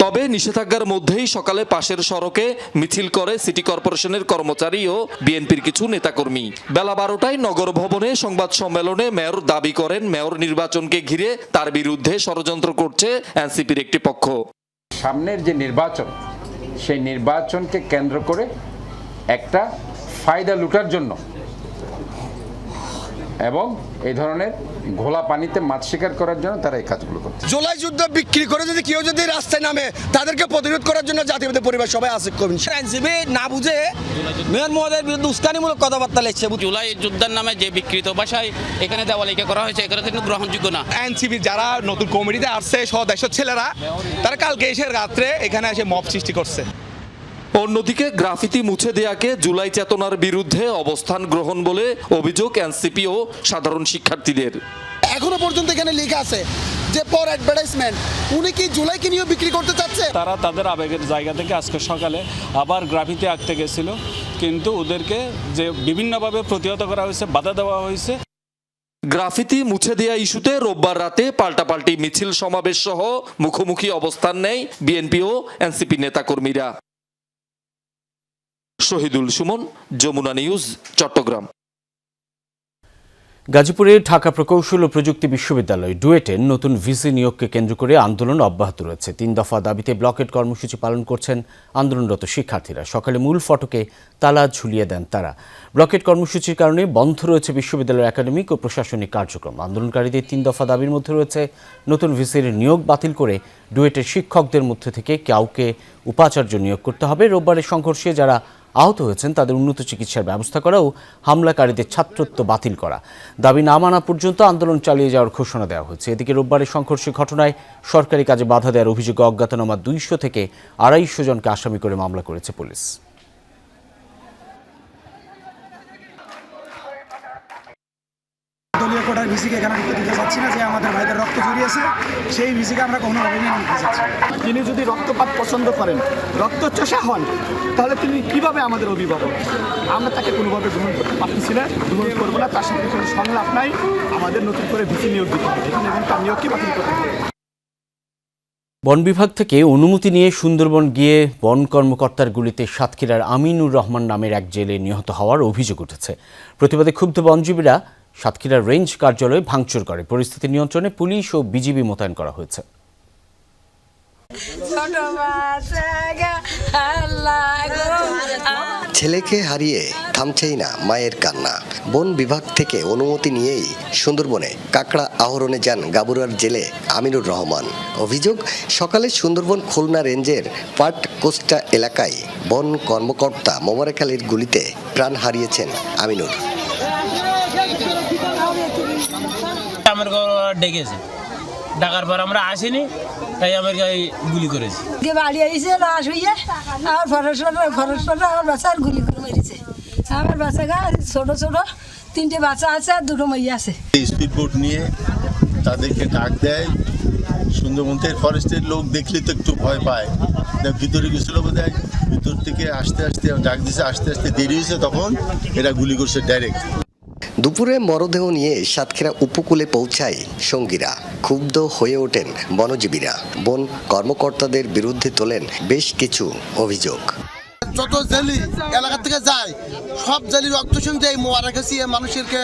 তবে নিষেধাজ্ঞার মধ্যেই সকালে পাশের সড়কে মিছিল করে সিটি কর্পোরেশনের কর্মচারী ও বিএনপির কিছু নেতাকর্মী। বেলা 12টায় নগর ভবনে সংবাদ সম্মেলনে মেয়র দাবি করেন মেয়র নির্বাচনকে ঘিরে তার বিরুদ্ধে ষড়যন্ত্র করছে এনসিপির একটি পক্ষ। সামনের যে নির্বাচন, সেই নির্বাচনকে কেন্দ্র করে একটা ফায়দা লুটার জন্য এবং এই ধরনের ঘোলা পানিতে মাছ শিকার করার জন্য তারা এই কাজগুলো করছে। জুলাই যুদ্ধ বিক্রি করে যদি কেউ যদি রাস্তায় নামে, তাদেরকে প্রতিরোধ করার জন্য জাতীয়তাবাদী পরিবার সবাই আছে। এনসিপি না বুঝে মেয়র মহোদয়ের বিরুদ্ধে উস্কানিমূলক কথাবার্তা লেখছে। জুলাই যুদ্ধের নামে যে বিকৃত ভাষায় এখানে দেওয়ালিকা করা হয়েছে, এখানে কিন্তু গ্রহণযোগ্য না। এনসিপি যারা নতুন কমিটিতে আসছে স্বদেশের ছেলেরা, তারা কালকে এসে রাত্রে এখানে এসে মব সৃষ্টি করছে। অন্যদিকে গ্রাফিতি মুছে দেয়াকে জুলাই চেতনার বিরুদ্ধে অবস্থান গ্রহণ বলে অভিযোগ এনসিপি ও সাধারণ শিক্ষার্থীদের। এখনো পর্যন্ত এখানে লেখা আছে যে পর অ্যাডভার্টাইজমেন্ট, উনি কি জুলাইকে নিয়ে বিক্রি করতে চাচ্ছে? তারা তাদের আবেগের জায়গা থেকে আজকে সকালে আবার গ্রাফিতি আঁকতে গেছিল, কিন্তু ওদেরকে যে বিভিন্নভাবে প্রতিহত করা হয়েছে, বাধা দেওয়া হয়েছে। গ্রাফিতি মুছে দেয়া ইস্যুতে রোববার রাতে পাল্টাপাল্টি মিছিল সমাবেশ সহ মুখোমুখি অবস্থান নেয় বিএনপি ও এনসিপি নেতাকর্মীরা। শহীদুল সুমন, যমুনা নিউজ, চট্টগ্রাম। গাজীপুরে ঢাকা প্রকৌশল ও প্রযুক্তি বিশ্ববিদ্যালয় ডুয়েটের নতুন ভিসি নিয়োগকে কেন্দ্র করে আন্দোলন অব্যাহত রয়েছে। 3 দফা দাবিতে ব্লকেট কর্মসূচি পালন করছেন আন্দোলনরত শিক্ষার্থীরা। সকালে মূল ফটকে তালা ঝুলিয়ে দেন তারা। ব্লকেট কর্মসূচির কারণে বন্ধ রয়েছে বিশ্ববিদ্যালয়ের একাডেমিক ও প্রশাসনিক কার্যক্রম। আন্দোলনকারীদের 3 দফা দাবির মধ্যে রয়েছে নতুন ভিসির নিয়োগ বাতিল করে ডুয়েটের শিক্ষকদের মধ্যে থেকে কাউকে উপাচার্য নিয়োগ করতে হবে। রোববারের সংঘর্ষে যারা আহত হয়েছেন তাদের উন্নত চিকিৎসার ব্যবস্থা করা ও হামলাকারীদের ছাত্রত্ব বাতিল করা। দাবি না মানা পর্যন্ত আন্দোলন চালিয়ে যাওয়ার ঘোষণা দেওয়া হয়েছে। এদিকে রোববারের সংঘর্ষের ঘটনায় সরকারি কাজে বাধা দেওয়ার অভিযোগে অজ্ঞাতনামা 200 থেকে 250 জনকে আসামি করে মামলা করেছে পুলিশ। দলীয় কোটার ভিসিকে এখানে ঢুকতে দিতে চাচ্ছি না, যে আমাদের ভাইদের রক্ত জড়িয়েছে সেই ভিসিকে আমরা কোনোভাবেই মেনে নিতে চাচ্ছি না। তিনি যদি রক্তপাত পছন্দ করেন, রক্তচোষা হন, তাহলে তিনি কিভাবে আমাদের অভিভাবক? আমরা তাকে কোনোভাবে গ্রহণ করতে পারতেছি না, গ্রহণ করবো না। তার সাথে কোনো সংলাপ নাই। আমাদের নতুন করে ভিসি নিয়োগ দিতে হবে এবং তার নিয়োগকে বাতিল করতে হবে। বন বিভাগ থেকে অনুমতি নিয়ে সুন্দরবন গিয়ে বন কর্মকর্তার গুলিতে সাতক্ষীরার আমিনুর রহমান নামের এক জেলে নিহত হওয়ার অভিযোগ উঠেছে। প্রতিবাদে ক্ষুব্ধ বনজীবীরা সাতক্ষীরা রেঞ্জ কার্যালয়ে ভাঙচুর করে। পরিস্থিতি নিয়ন্ত্রণে পুলিশ ও বিজিবি মোতায়েন করা হয়েছে। ছেলেকে হারিয়ে থামছেই না মায়ের কান্না। বন বিভাগ থেকে অনুমতি নিয়েই সুন্দরবনে কাঁকড়া আহরণে যান গাবুরার জেলে আমিনুর রহমান। অভিযোগ, সকালে সুন্দরবন খুলনা রেঞ্জের পাট কোস্টা এলাকায় বন কর্মকর্তা মোবারক আলীর গুলিতে প্রাণ হারিয়েছেন আমিনুর। আমার ডেকেছে, ডাকার পর আমরা আসিনি, তাই আমার গায়ে গুলি করেছে। বাড়ি আইসে লাশ হইয়া আমার ফরেস্টার আমার বাচ্চার গুলি করে মেরেছে। আমার বাচ্চা গা ছোট ছোট 3টে বাচ্চা আছে আর 2টো মেয়ে আছে। স্পিড বোট নিয়ে তাদেরকে ডাক দেয়। সুন্দরবনের ফরেস্টের লোক দেখলে তো একটু ভয় পায়, ভিতরে গেছিল বোধহয়, ভিতর থেকে আস্তে আস্তে ডাক দিছে, আস্তে আস্তে দেরি হয়েছে, তখন এরা গুলি করছে ডাইরেক্ট। দুপুরে মরদেহ নিয়ে সাতক্ষীরা উপকূলে পৌঁছায় সঙ্গীরা। ক্ষুব্ধ হয়ে ওঠেন বনজীবীরা। বন কর্মকর্তাদের বিরুদ্ধে তোলেন বেশ কিছু অভিযোগ। যত জেলি এলাকা থেকে যায়, সব জেলি রক্ত শুনতে মোবারক কাছে মানুষেরকে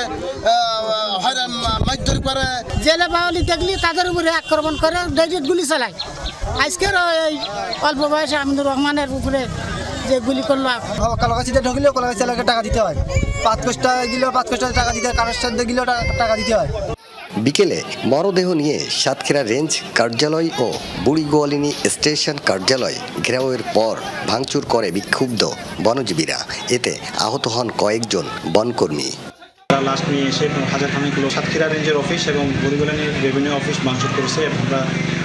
হয়রান মারধর করে। জেলে বাউলি দেখলি তাদের উপরে আক্রমণ করে, ডাইরেক্ট গুলি চালায়। আজকের এই অল্প বয়সে আমিনুর রহমানের উপরে যে গুলি করলো। কলকাছিতে ঢুকলেও কলকাছি এলাকায় টাকা দিতে হয়, 5 কোটি টাকা গেলেও 5 কোটি টাকা দিতে হয়, কারোর সাথে গেলেও টাকা দিতে হয়। বিকেলে মরদেহ নিয়ে সাতক্ষীরা রেঞ্জ কার্যালয় ও বুড়িগোয়ালিনী স্টেশন কার্যালয় ঘেরাওয়ের পর ভাঙচুর করে বিক্ষুব্ধ বনজীবীরা। এতে আহত হন কয়েকজন বনকর্মী। লাশ নিয়ে এসে হাজারখানেক লোক সাতক্ষীরা রেঞ্জের অফিস এবং বুড়িগোয়ালিনীর রেভিনিউ অফিস ভাঙচুর করেছে। আমরা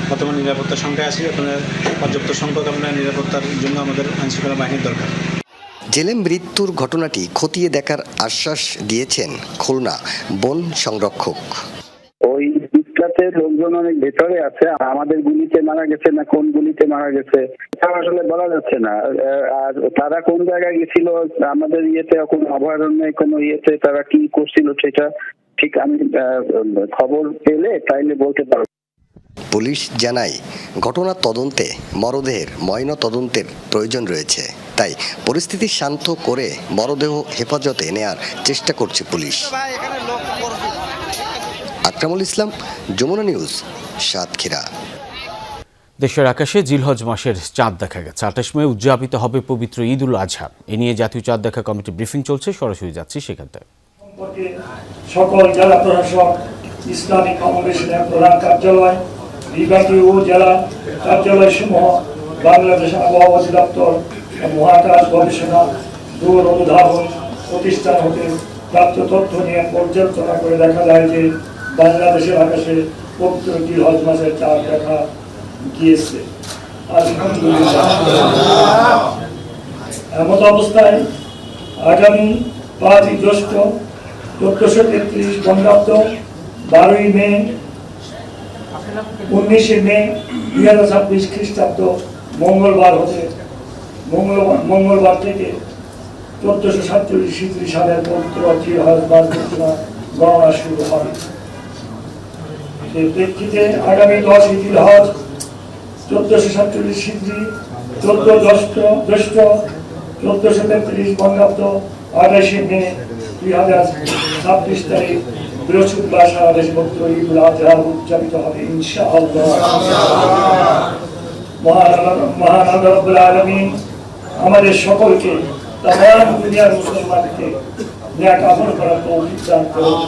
বর্তমান নিরাপত্তার সংখ্যায় আছি। আপনার পর্যাপ্ত সংখ্যক আমরা নিরাপত্তার জন্য আমাদের আইনশৃঙ্খলা বাহিনীর দরকার। জেলে মৃত্যুর ঘটনাটি খতিয়ে দেখার আশ্বাস দিয়েছেন খুলনা বন সংরক্ষক। ওই ইটকাতে লোকজন অনেক ভেতরে আছে, আমাদের গুলিতে মারা গেছে না কোন গুলিতে মারা গেছে তা আসলে বলা যাচ্ছে না। আর তারা কোন জায়গায় গেছিল, আমাদের ইয়েতে কোন অভয়ারণ্যে কোন ইয়েতে তারা কি করছিল সেটা ঠিক আমি খবর পেলে তাইলে বলতে পারবো। পুলিশ জানায় ঘটনার তদন্তে মরদেহের ময়না তদন্তের প্রয়োজন রয়েছে, তাই পরিস্থিতি শান্ত করে মরদেহ হেফাজতে নেয়ার চেষ্টা করছে পুলিশ। আকরামুল ইসলাম, যমুনা নিউজ, সাতক্ষীরা। দেশের আকাশে জিলহজ মাসের চাঁদ দেখা গেছে। 28 মে উদযাপিত হবে পবিত্র ঈদ উল আজহা। এ নিয়ে জাতীয় চাঁদ দেখা কমিটি ব্রিফিং চলছে, সরাসরি যাচ্ছি সেখানটায়। সকল জেলা প্রশাসক, ইসলামিক ফাউন্ডেশনের প্রধান কার্যালয়, বিভাগীয় ও জেলা কার্যালয় সমূহ, বাংলাদেশ আবহাওয়া অধিদপ্তর, মহাকাশ গবেষণা, দূর অনুধাবন প্রতিষ্ঠান হতে প্রাপ্ত তথ্য নিয়ে পর্যালোচনা করে দেখা যায় যে বাংলাদেশের আকাশে পবিত্র জিলহজ মাসের চাঁদ দেখা গিয়েছে। এমত অবস্থায় আগামী 5 জ্যৈষ্ঠ 1433 বঙ্গাব্দ 12 মে 19 মে 2026 খ্রিস্টাব্দ মঙ্গলবার থেকে 1447 হিজরি সালের পবিত্র জিলহজ মাস গণনা শুরু হবে। সেই প্রেক্ষিতে আগামী 10 জিলহজ 1447 হিজরি 14 জ্যৈষ্ঠ 1433 বঙ্গাব্দ 28 মে 2026 তারিখ বৃহস্পতিবার সারা দেশে পবিত্র ঈদ উল আজহা উদযাপিত হবে ইনশাআল্লাহ। মহান আল্লাহ রাব্বুল আলামিন আমাদের সকলকে तमाम दुनियार मुसलमानকে নেক আমল করার তৌফিক দান করুন।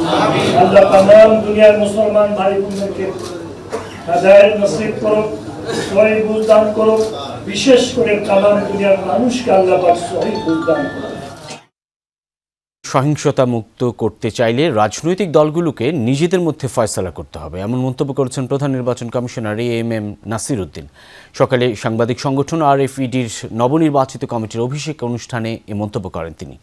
আল্লাহ तमाम দুনিয়ার মুসলমান ভাই বোনদেরকে হেদায়েত নসিব করুন, সহিহ বুঝ দান করুন। বিশেষ করে तमाम দুনিয়ার মানুষকে আল্লাহ পাক সহিহ বুঝ দান করুন। সহিংসতা মুক্ত করতে চাইলে রাজনৈতিক দলগুলোকে নিজেদের মধ্যে ফয়সালা করতে হবে, এমন মন্তব্য করেছেন প্রধান নির্বাচন কমিশনার এএমএম নাসির উদ্দিন। সকালে সাংবাদিক সংগঠন আরএফইডির নবনির্বাচিত কমিটির অভিষেক অনুষ্ঠানে এ মন্তব্য করেন তিনি।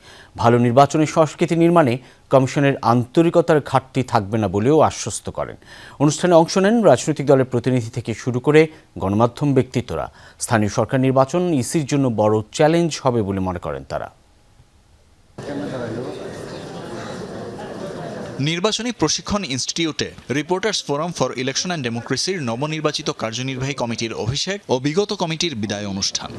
ভালো নির্বাচনের সংস্কৃতি নির্মাণে কমিশনের আন্তরিকতার ঘাটতি থাকবে না বলেও আশ্বস্ত করেন। অনুষ্ঠানে অংশ নেন রাজনৈতিক দলের প্রতিনিধি থেকে শুরু করে গণমাধ্যম ব্যক্তিত্বরা। স্থানীয় সরকার নির্বাচন ইসির জন্য বড় চ্যালেঞ্জ হবে বলে মনে করেন তারা। নির্বাচনী প্রশিক্ষণ ইনস্টিটিউটে reporters forum for election and ডেমোক্রেসির নবনির্বাচিত কার্যনির্বাহী কমিটির অভিষেক ও বিগত কমিটির বিদায় অনুষ্ঠান।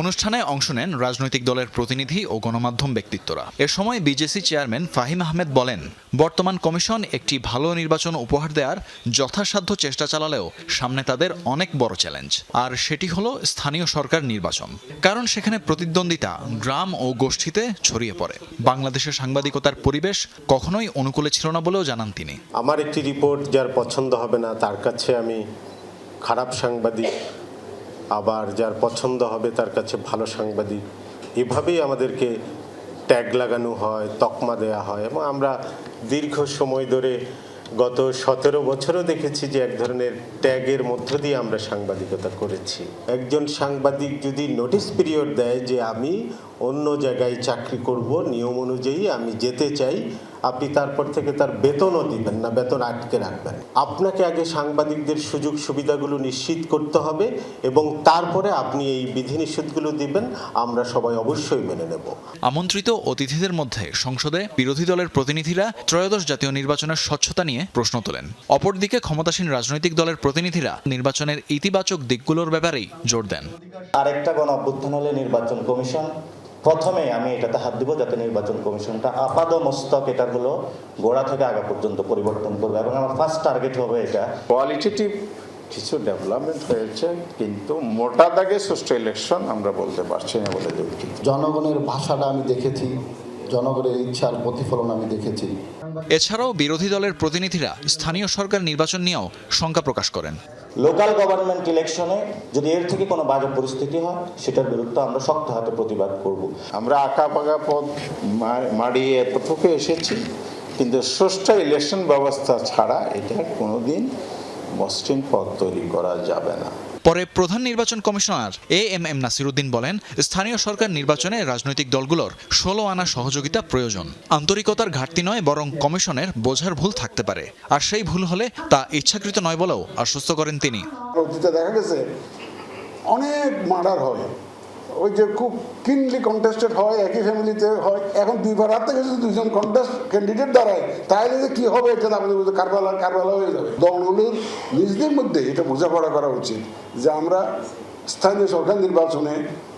অনুষ্ঠানে অংশ নেন রাজনৈতিক দলের প্রতিনিধি ও গণমাধ্যম ব্যক্তিত্বরা। এ সময় বিজেসি চেয়ারম্যান ফাহিম আহমেদ বলেন, বর্তমান কমিশন একটি ভালো নির্বাচন উপহার দেওয়ার যথাসাধ্য চেষ্টা চালালেও সামনে তাদের অনেক বড় চ্যালেঞ্জ, আর সেটি হলো স্থানীয় সরকার নির্বাচন। কারণ সেখানে প্রতিদ্বন্দ্বিতা গ্রাম ও গোষ্ঠীতে ছড়িয়ে পড়ে। বাংলাদেশের সাংবাদিকতার পরিবেশ কখনোই অনুকূলে ছিল না বলেও জানান তিনি। আমার একটি রিপোর্ট যার পছন্দ হবে না তার কাছে আমি খারাপ সাংবাদিক, আবার যার পছন্দ হবে তার কাছে ভালো সাংবাদিক, এভাবেই আমাদেরকে ট্যাগ লাগানো হয়, তকমা দেয়া হয়। এবং আমরা দীর্ঘ সময় ধরে গত 17 বছরও দেখেছি যে এক ধরনের ট্যাগের মধ্য দিয়ে আমরা সাংবাদিকতা করেছি। একজন সাংবাদিক যদি নোটিশ পিরিয়ড দেয় যে আমি অন্য জায়গায় চাকরি করব, নিয়ম অনুযায়ী আমি যেতে চাই, আপনি তারপর থেকে তার বেতনও দিবেন না, বেতন আটকে রাখবেন। আপনাকে আগে সাংবাদিকদের সুযোগ সুবিধাগুলো নিশ্চিত করতে হবে এবং তারপরে আপনি এই বিধিনিষেধগুলো দিবেন, আমরা সবাই অবশ্যই মেনে নেব। আমন্ত্রিত অতিথিদের মধ্যে সংসদে বিরোধী দলের প্রতিনিধিরা ত্রয়োদশ জাতীয় নির্বাচনের স্বচ্ছতা নিয়ে প্রশ্ন তোলেন। অপরদিকে ক্ষমতাসীন রাজনৈতিক দলের প্রতিনিধিরা নির্বাচনের ইতিবাচক দিকগুলোর ব্যাপারেই জোর দেন। আরেকটা গণ অভ্যুত্থান হলে নির্বাচন কমিশন, প্রথমে আমি এটাতে হাত দিব যাতে নির্বাচন কমিশনটা আপাদ মস্তক এটা হলো গোড়া থেকে আগা পর্যন্ত পরিবর্তন করবে, এবং আমার ফার্স্ট টার্গেট হবে এটা। কোয়ালিটেটিভ কিছু ডেভেলপমেন্ট হয়েছে, কিন্তু মোটা দাগে সুষ্ঠু ইলেকশন আমরা বলতে পারছি না বলে দুঃখিত। জনগণের ভাষাটা আমি দেখেছি, জনগণের ইচ্ছার প্রতিফলন আমি দেখেছি। এছাড়াও বিরোধী দলের প্রতিনিধিরা স্থানীয় সরকার নির্বাচন নিয়েও শঙ্কা প্রকাশ করেন। লোকাল গভর্নমেন্ট ইলেকশনে যদি এর থেকে কোনো বাজে পরিস্থিতি হয় সেটার বিরুদ্ধে আমরা শক্ত হাতে প্রতিবাদ করব। আমরা আঁকা পাকা পথ মাড়িয়ে এতটুকু এসেছি, কিন্তু সুষ্ঠু ইলেকশন ব্যবস্থা ছাড়া এটা কোনোদিন মসৃণ পথ তৈরি করা যাবে না। পরে প্রধান নির্বাচন কমিশনার AM নাসিরউদ্দিন বলেন, স্থানীয় সরকার নির্বাচনে রাজনৈতিক দলগুলোর 16 আনা সহযোগিতা প্রয়োজন। আন্তরিকতার ঘাটতি নয়, বরং কমিশনের বোঝার ভুল থাকতে পারে, আর সেই ভুল হলে তা ইচ্ছাকৃত নয় বলেও আশ্বস্ত করেন তিনি। অতীতে দেখা গেছে অনেক মার্ডার হয়, ওই যে খুব কিনলি কন্টেস্টেড হয়, একই ফ্যামিলিতে হয়। এখন দুইবার হাত থেকে যদি দুইজন কন্টেস্ট ক্যান্ডিডেট দাঁড়ায়, তাহলে যে কি হবে এটা আমাদের কারবালা হয়ে যাবে। দলগুলোর নিজেদের মধ্যে এটা বোঝাপড়া করা উচিত যে আমরা স্থানীয় সরকার নির্বাচনে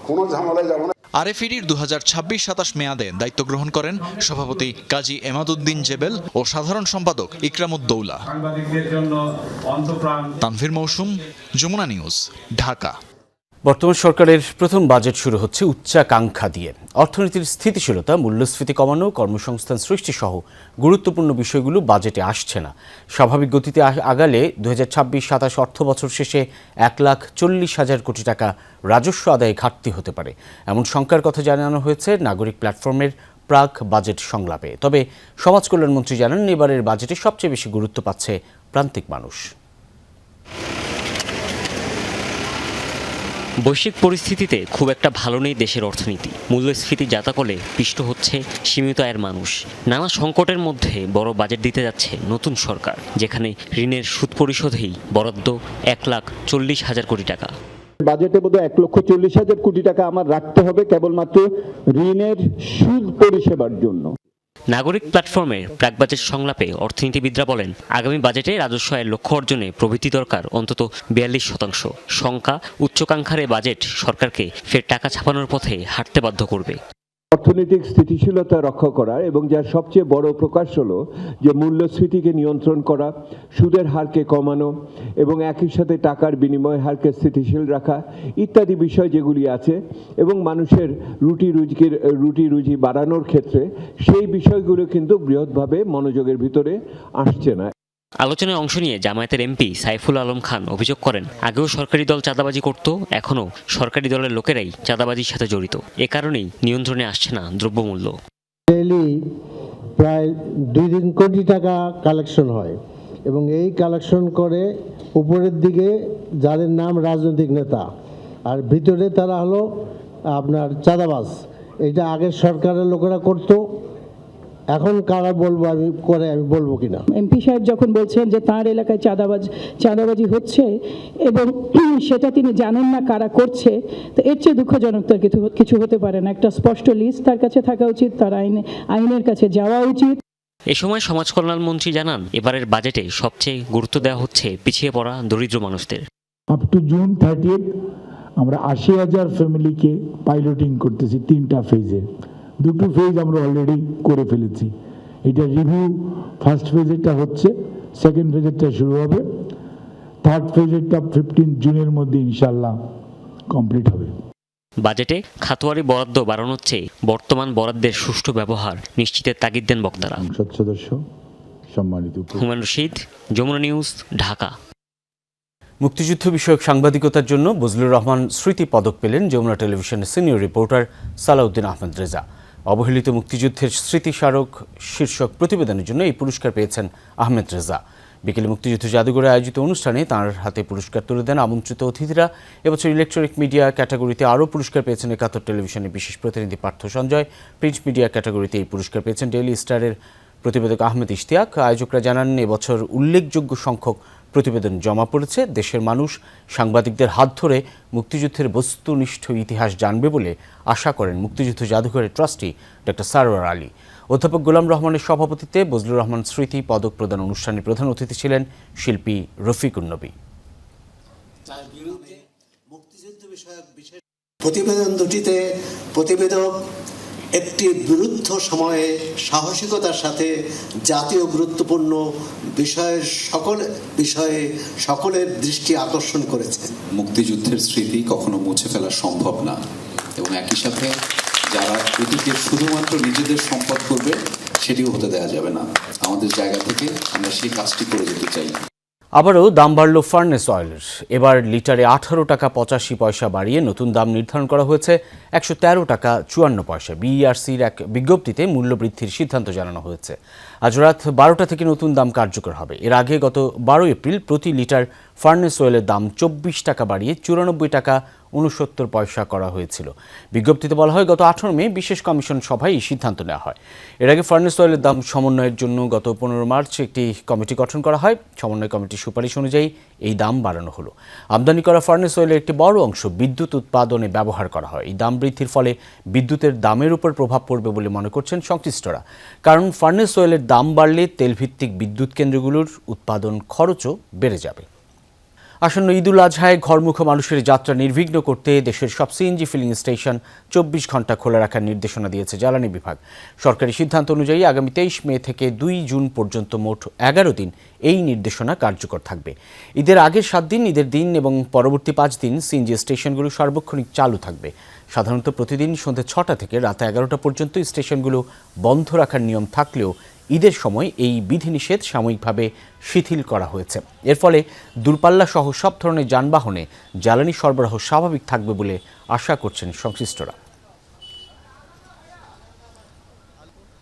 কোনো ঝামেলায় যাব না। আরএফইডির 2026-27 মেয়াদে দায়িত্ব গ্রহণ করেন সভাপতি কাজী এমাদউদ্দিন জেবেল ও সাধারণ সম্পাদক ইকরামুদ্দৌলা। তানভীর মৌসুম, যমুনা নিউজ, ঢাকা। বর্তমান সরকারের প্রথম বাজেট শুরু হচ্ছে উচ্চাকাঙ্ক্ষা দিয়ে। অর্থনীতির স্থিতিশীলতা, মূল্যস্ফীতি কমানো, কর্মসংস্থান সৃষ্টি সহ গুরুত্বপূর্ণ বিষয়গুলো বাজেটে আসছে না। স্বাভাবিক গতিতে আগালে 2026-27 অর্থ বছর শেষে 1,40,000 কোটি টাকা রাজস্ব আদায়ে ঘাটতি হতে পারে, এমন শঙ্কার কথা জানানো হয়েছে নাগরিক প্ল্যাটফর্মের প্রাক বাজেট সংলাপে। তবে সমাজ কল্যাণমন্ত্রী জানান, এবারের বাজেটে সবচেয়ে বেশি গুরুত্ব পাচ্ছে প্রান্তিক মানুষ। বৈশ্বিক পরিস্থিতিতে খুব একটা ভালো নেই দেশের অর্থনীতি। মূল্যস্ফীতি জাতাকলে পিষ্ট হচ্ছে সীমিত আয়ের মানুষ। নানা সংকটের মধ্যে বড় বাজেট দিতে যাচ্ছে নতুন সরকার, যেখানে ঋণের সুদ পরিশোধেই বরাদ্দ 1,40,000 কোটি টাকা। বাজেটে বোধহয় 1,40,000 কোটি টাকা আমার রাখতে হবে কেবলমাত্র ঋণের সুদ পরিষেবার জন্য। নাগরিক প্ল্যাটফর্মের প্রাক বাজেট সংলাপে অর্থনীতিবিদরা বলেন, আগামী বাজেটে রাজস্ব আয়ের লক্ষ্য অর্জনে প্রবৃদ্ধি দরকার অন্তত 42%। শঙ্কা, উচ্চাকাঙ্ক্ষার এই বাজেট সরকারকে ফের টাকা ছাপানোর পথে হাঁটতে বাধ্য করবে। অর্থনৈতিক স্থিতিশীলতা রক্ষা করা এবং যার সবচেয়ে বড় প্রকাশ হলো যে মূল্যস্ফীতিকে নিয়ন্ত্রণ করা, সুদের হারকে কমানো এবং একই সাথে টাকার বিনিময় হারকে স্থিতিশীল রাখা ইত্যাদি বিষয় যেগুলি আছে, এবং মানুষের রুটি রুজি বাড়ানোর ক্ষেত্রে সেই বিষয়গুলো কিন্তু বৃহৎভাবে মনোযোগের ভিতরে আসছে না। আলোচনায় অংশ নিয়ে জামায়াতের এমপি সাইফুল আলম খান অভিযোগ করেন, আগেও সরকারি দল চাঁদাবাজি করত, এখনও সরকারি দলের লোকেরাই চাঁদাবাজির সাথে জড়িত। এ কারণেই নিয়ন্ত্রণে আসছে না দ্রব্যমূল্য। ডেইলি প্রায় 2-3 কোটি টাকা কালেকশন হয়, এবং এই কালেকশন করে উপরের দিকে যাদের নাম রাজনৈতিক নেতা, আর ভিতরে তারা হলো আপনার চাঁদাবাজ। এটা আগের সরকারের লোকেরা করতো, এখন কারা বলবো আমি বলবো কিনা। এমপি সাহেব যখন বলছেন যে তার এলাকায় চাঁদাবাজি হচ্ছে এবং সেটা তিনি জানেন না কারা করছে, তো এর চেয়ে দুঃখজনক তার কিছু হতে পারে না। একটা স্পষ্ট লিস্ট তার কাছে থাকা উচিত, তার আইনের কাছে যাওয়া উচিত। এ সময় সমাজ কল্যাণমন্ত্রী জানান, এবারের বাজেটে সবচেয়ে গুরুত্ব দেওয়া হচ্ছে পিছিয়ে পড়া দরিদ্র মানুষদের। আপ টু জুন 30 আমরা 80,000 ফ্যামিলিকে পাইলটিং করতেছি 3টা ফেজে। 2টো ফেজ আমরা অলরেডি করে ফেলেছি। এটা রিভিউ, ফার্স্ট ফেজেরটা হচ্ছে, সেকেন্ড ফেজেরটা শুরু হবে, থার্ড ফেজেরটা 15 জুনের মধ্যে ইনশাল্লাহ কমপ্লিট হবে। বাজেটে খাতোয়ারি বরাদ্দ বাড়ানোর চেয়ে বর্তমান বরাদ্দের সুষ্ঠু ব্যবহার নিশ্চিতের তাগিদ দেন বক্তারা। সংসদ সদস্য সম্মানিত হুমায়ুন রশিদ, যমুনা নিউজ, ঢাকা। মুক্তিযুদ্ধ বিষয়ক সাংবাদিকতার জন্য বজলুর রহমান স্মৃতি পদক পেলেন যমুনা টেলিভিশনের সিনিয়র রিপোর্টার সালাউদ্দিন আহমেদ রেজা। অবহেলিত মুক্তিযুদ্ধের স্মৃতিস্মারক শীর্ষক প্রতিবেদনের জন্য এই পুরস্কার পেয়েছেন আহমেদ রেজা। বিকেলে মুক্তিযুদ্ধ জাদুঘরে আয়োজিত অনুষ্ঠানে তাঁর হাতে পুরস্কার তুলে দেন আমন্ত্রিত অতিথিরা। এবছর ইলেকট্রনিক মিডিয়া ক্যাটাগরিতে আরও পুরস্কার পেয়েছেন 71 টেলিভিশনের বিশেষ প্রতিনিধি পার্থ সঞ্জয়। প্রিন্ট মিডিয়া ক্যাটাগরিতে এই পুরস্কার পেয়েছেন ডেইলি স্টারের প্রতিবেদক আহমেদ ইশতিয়াক। আয়োজকরা জানান, এবছর উল্লেখযোগ্য সংখ্যক প্রতিবেদন জমা পড়েছে। দেশের মানুষ সাংবাদিকদের হাত ধরে মুক্তিযুদ্ধের বস্তুনিষ্ঠ ইতিহাস জানবে বলে আশা করেন মুক্তিযুদ্ধ জাদুঘরের ট্রাস্টি ডক্টর সারোয়ার আলী। অধ্যাপক গোলাম রহমানের সভাপতিত্বে বজলুর রহমান স্মৃতি পদক প্রদান অনুষ্ঠানে প্রধান অতিথি ছিলেন শিল্পী রফিকুন নবী। প্রতিবেদন দুটিতে প্রতিবেদক একটি বিরুদ্ধ সময়ে সাহসিকতার সাথে জাতীয় গুরুত্বপূর্ণ বিষয়ে সকলের দৃষ্টি আকর্ষণ করেছে। মুক্তিযুদ্ধের স্মৃতি কখনো মুছে ফেলা সম্ভব না, এবং একই সাথে যারা এটিকে শুধুমাত্র নিজেদের সম্পদ করবে সেটিও হতে দেওয়া যাবে না। আমাদের জায়গা থেকে আমরা সেই কাজটি করে যেতে চাই। আবারও দাম বাড়ল ফার্নেস অয়েলের। এবার লিটারে 18 টাকা 85 পয়সা বাড়িয়ে নতুন দাম নির্ধারণ করা হয়েছে 113 টাকা 54 পয়সা। বিইআরসির এক বিজ্ঞপ্তিতে মূল্য বৃদ্ধির সিদ্ধান্ত জানানো হয়েছে। আজ রাত 12টা থেকে নতুন দাম কার্যকর হবে। এর আগে গত 12 এপ্রিল প্রতি লিটার ফার্নেস অয়েলের দাম 24 টাকা বাড়িয়ে 94 টাকা 69 পয়সা করা হয়েছিল। বিজ্ঞপ্তিতে বলা হয়, গত 18 মে বিশেষ কমিশন সভায় এই সিদ্ধান্ত নেওয়া হয়। এর আগে ফার্নেস অয়েলের দাম সমন্বয়ের জন্য গত 15 মার্চ একটি কমিটি গঠন করা হয়। সমন্বয় কমিটির সুপারিশ অনুযায়ী এই দাম বাড়ানো হলো। আমদানি করা ফার্নেস অয়েলের একটি বড় অংশ বিদ্যুৎ উৎপাদনে ব্যবহার করা হয়। এই দাম বৃদ্ধির ফলে বিদ্যুতের দামের উপর প্রভাব পড়বে বলে মনে করছেন সংশ্লিষ্টরা। কারণ ফার্নেস অয়েলের দাম বাড়লে তেলভিত্তিক বিদ্যুৎ কেন্দ্রগুলোর উৎপাদন খরচও বেড়ে যাবে। আসন্ন ঈদুল আজহায় ঘরমুখো মানুষের যাত্রা নির্বিঘ্ন করতে দেশের সব সিএনজি ফিলিং স্টেশন 24 ঘন্টা খোলা রাখার নির্দেশনা দিয়েছে জ্বালানি বিভাগ। সরকারি সিদ্ধান্ত অনুযায়ী আগামী 23 মে থেকে 2 জুন পর্যন্ত মোট 11 দিন এই নির্দেশনা কার্যকর থাকবে। ঈদের আগের 7 দিন, ঈদের দিন এবং পরবর্তী 5 দিন সিএনজি স্টেশনগুলো সার্বক্ষণিক চালু থাকবে। সাধারণত প্রতিদিন সন্ধ্যে 6টা থেকে রাত 11টা পর্যন্ত স্টেশনগুলো বন্ধ রাখার নিয়ম থাকলেও ঈদের সময় এই বিধিনিষেধ সাময়িকভাবে শিথিল করা হয়েছে। এর ফলে দূরপাল্লা সহ সব ধরনের যানবাহনে জ্বালানি সরবরাহ স্বাভাবিক থাকবে বলে আশা করছেন সংশ্লিষ্টরা।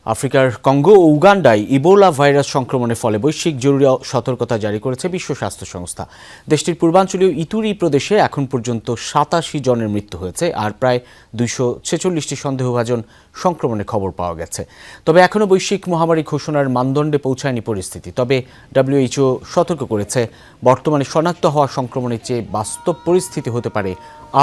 আফ্রিকার কঙ্গো ও উগান্ডায় ইবোলা ভাইরাস সংক্রমণের ফলে বৈশ্বিক জরুরি সতর্কতা জারি করেছে বিশ্ব স্বাস্থ্য সংস্থা। দেশটির পূর্বাঞ্চলীয় ইতুরি প্রদেশে এখন পর্যন্ত 87 জনের মৃত্যু হয়েছে আর প্রায় 246টি সন্দেহভাজন সংক্রমণের খবর পাওয়া গেছে। তবে এখনও বৈশ্বিক মহামারী ঘোষণার মানদণ্ডে পৌঁছায়নি পরিস্থিতি। তবে WHO সতর্ক করেছে, বর্তমানে শনাক্ত হওয়া সংক্রমণের চেয়ে বাস্তব পরিস্থিতি হতে পারে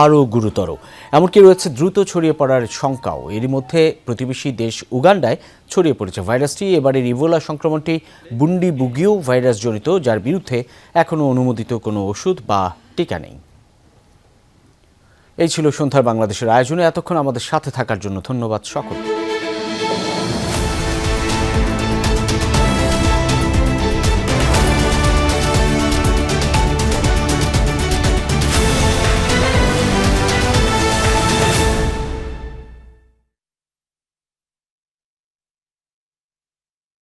আরও গুরুতর। এমনকি রয়েছে দ্রুত ছড়িয়ে পড়ার শঙ্কাও। এরই মধ্যে প্রতিবেশী দেশ উগান্ডায় ছড়িয়ে পড়েছে ভাইরাসটি। এবারের ইবোলা সংক্রমণটি বুন্ডি বুগিও ভাইরাস জনিত, যার বিরুদ্ধে এখনও অনুমোদিত কোনো ওষুধ বা টিকা নেই। এই ছিল সন্ধ্যার বাংলাদেশের আয়োজনে। এতক্ষণ আমাদের সাথে থাকার জন্য ধন্যবাদ সকলকে।